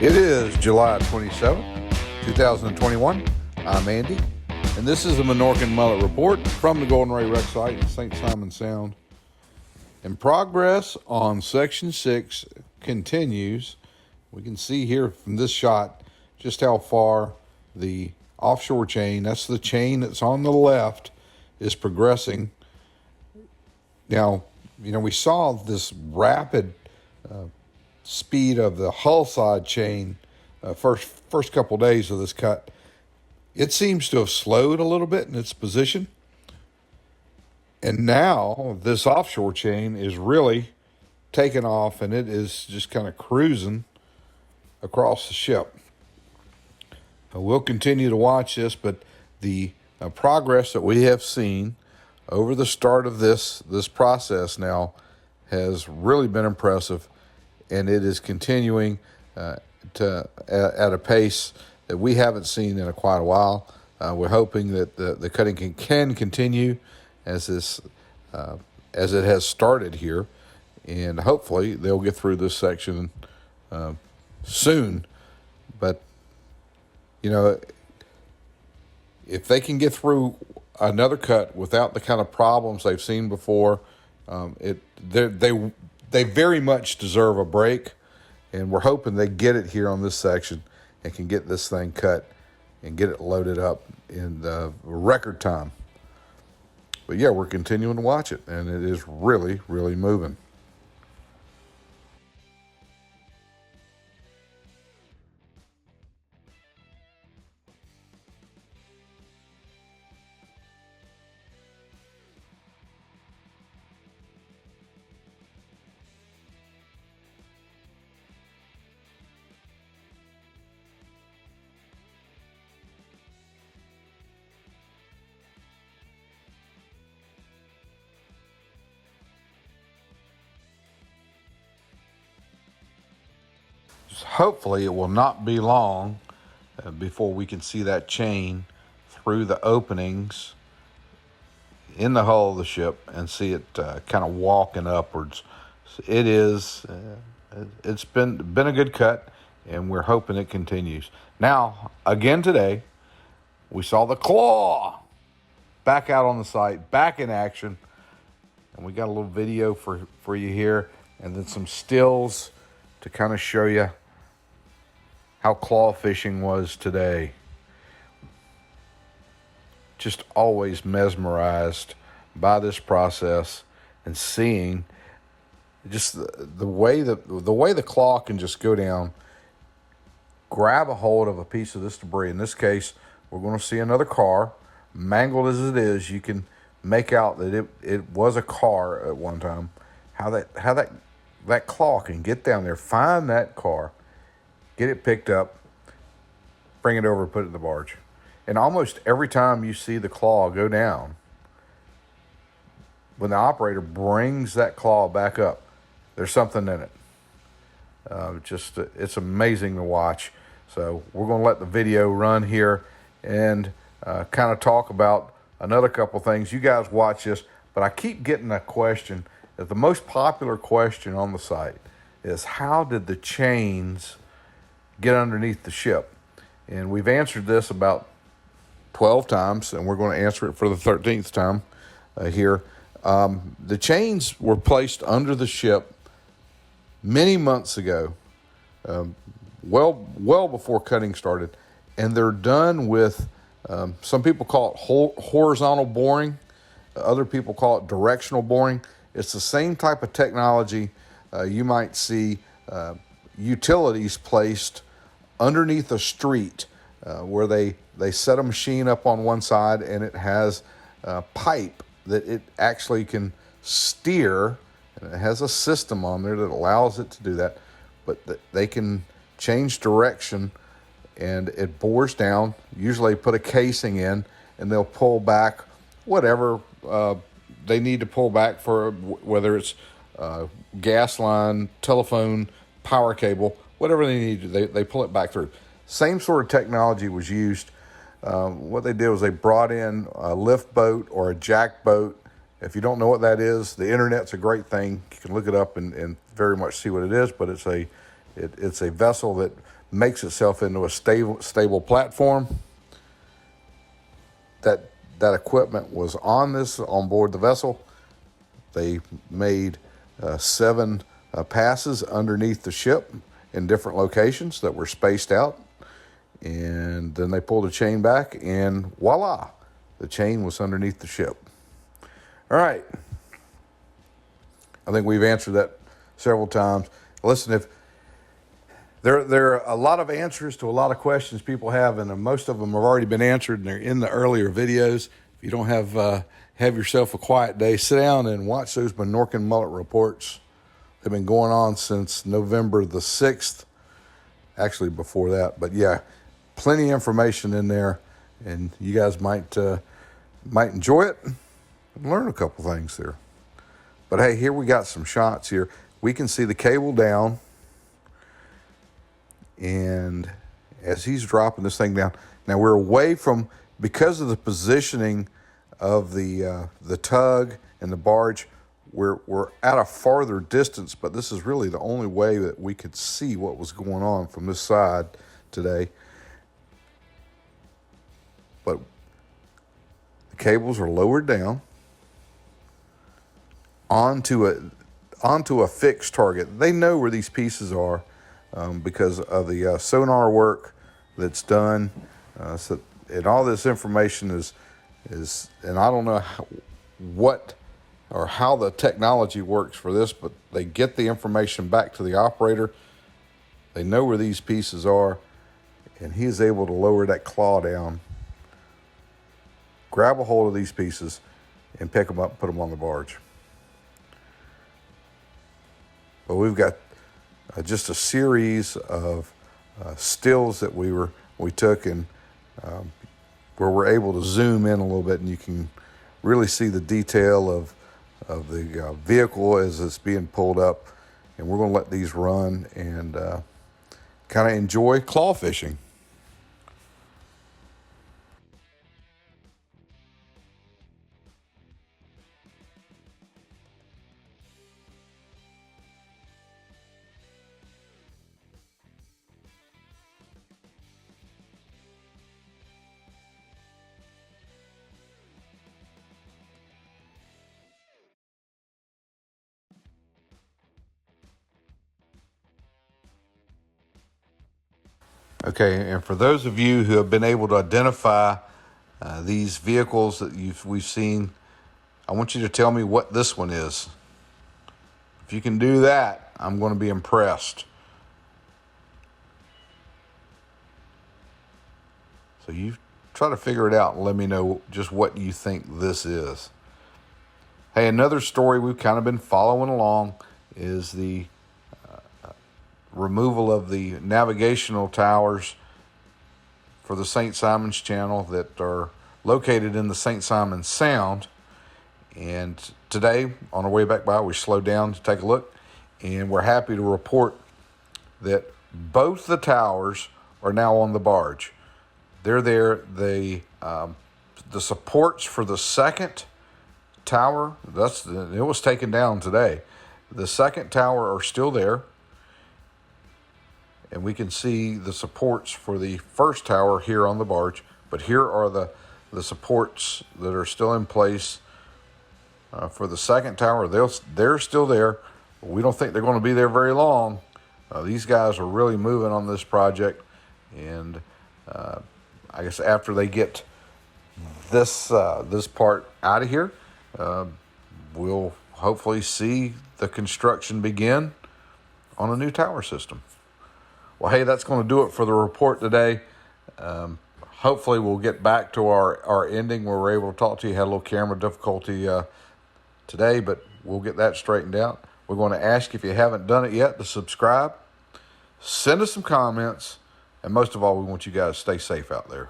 It is July 27th, 2021. I'm Andy, and this is the Minorcan Mullet Report from the Golden Ray Rec site in St. Simons Sound. And progress on Section 6 continues. We can see here from this shot just how far the offshore chain, that's the chain that's on the left, is progressing. Now, we saw this rapid speed of the hull side chain first couple days of this cut. It seems to have slowed a little bit in its position. And now this offshore chain is really taking off, and it is just kind of cruising across the ship. We'll continue to watch this, but the progress that we have seen over the start of this process now has really been impressive, and it is continuing at a pace that we haven't seen in quite a while. We're hoping that the cutting can continue as it has started here, and hopefully they'll get through this section soon. But if they can get through another cut without the kind of problems they've seen before, they very much deserve a break, and we're hoping they get it here on this section and can get this thing cut and get it loaded up in the record time. But yeah, we're continuing to watch it, and it is really, really moving. Hopefully it will not be long before we can see that chain through the openings in the hull of the ship and see it kind of walking upwards. It's been a good cut, and we're hoping it continues. Now, again today, we saw the claw back out on the site, back in action, and we got a little video for you here, and then some stills to kind of show you how claw fishing was today. Just always mesmerized by this process and seeing just the way the claw can just go down, grab a hold of a piece of this debris. In this case, we're going to see another car. Mangled as it is, you can make out that it was a car at one time. How that claw can get down there, find that car, get it picked up, bring it over, put it in the barge. And almost every time you see the claw go down, when the operator brings that claw back up, there's something in it. It's amazing to watch. So we're going to let the video run here and kind of talk about another couple things. You guys watch this, but I keep getting a question. The most popular question on the site is, how did the chains get underneath the ship? And we've answered this about 12 times, and we're going to answer it for the 13th time here. The chains were placed under the ship many months ago, well before cutting started, and they're done with, some people call it horizontal boring, other people call it directional boring. It's the same type of technology you might see utilities placed underneath a street where they set a machine up on one side, and it has a pipe that it actually can steer, and it has a system on there that allows it to do that, but they can change direction, and it bores down. Usually put a casing in, and they'll pull back whatever they need to pull back for, whether it's gas line, telephone, power cable, whatever they need to, they pull it back through. Same sort of technology was used. What they did was they brought in a lift boat or a jack boat. If you don't know what that is, the internet's a great thing. You can look it up and very much see what it is, but it's a vessel that makes itself into a stable platform. That equipment was on board the vessel. They made 7 passes underneath the ship in different locations that were spaced out. And then they pulled the chain back, and voila, the chain was underneath the ship. All right. I think we've answered that several times. Listen, if there are a lot of answers to a lot of questions people have, and most of them have already been answered, and they're in the earlier videos. If you don't have yourself a quiet day, sit down and watch those Minorcan mullet reports. They've been going on since November the 6th, actually before that. But yeah, plenty of information in there, and you guys might enjoy it and learn a couple things there. But hey, here we got some shots here. We can see the cable down, and as he's dropping this thing down, now we're away from, because of the positioning of the tug and the barge, we're at a farther distance, but this is really the only way that we could see what was going on from this side today. But the cables are lowered down onto a fixed target. They know where these pieces are because of the sonar work that's done. And all this information is, and I don't know how the technology works for this, but they get the information back to the operator. They know where these pieces are, and he is able to lower that claw down, grab a hold of these pieces, and pick them up and put them on the barge. But we've got just a series of stills that we took, and where we're able to zoom in a little bit, and you can really see the detail of the vehicle as it's being pulled up. And we're going to let these run and kind of enjoy claw fishing. Okay, and for those of you who have been able to identify these vehicles that we've seen, I want you to tell me what this one is. If you can do that, I'm going to be impressed. So you try to figure it out and let me know just what you think this is. Hey, another story we've kind of been following along is the removal of the navigational towers for the St.simons channel that are located in the St.simons Sound. And today, on our way back by, we slowed down to take a look, and we're happy to report that both the towers are now on the barge. They're there. The supports for the second tower, it was taken down today. The second tower are still there, and we can see the supports for the first tower here on the barge. But here are the supports that are still in place for the second tower. They're still there. We don't think they're going to be there very long. These guys are really moving on this project, and I guess after they get this part out of here, we'll hopefully see the construction begin on a new tower system. Well, hey, that's going to do it for the report today. Hopefully we'll get back to our ending where we're able to talk to you. Had a little camera difficulty today, but we'll get that straightened out. We're going to ask, if you haven't done it yet, to subscribe. Send us some comments. And most of all, we want you guys to stay safe out there.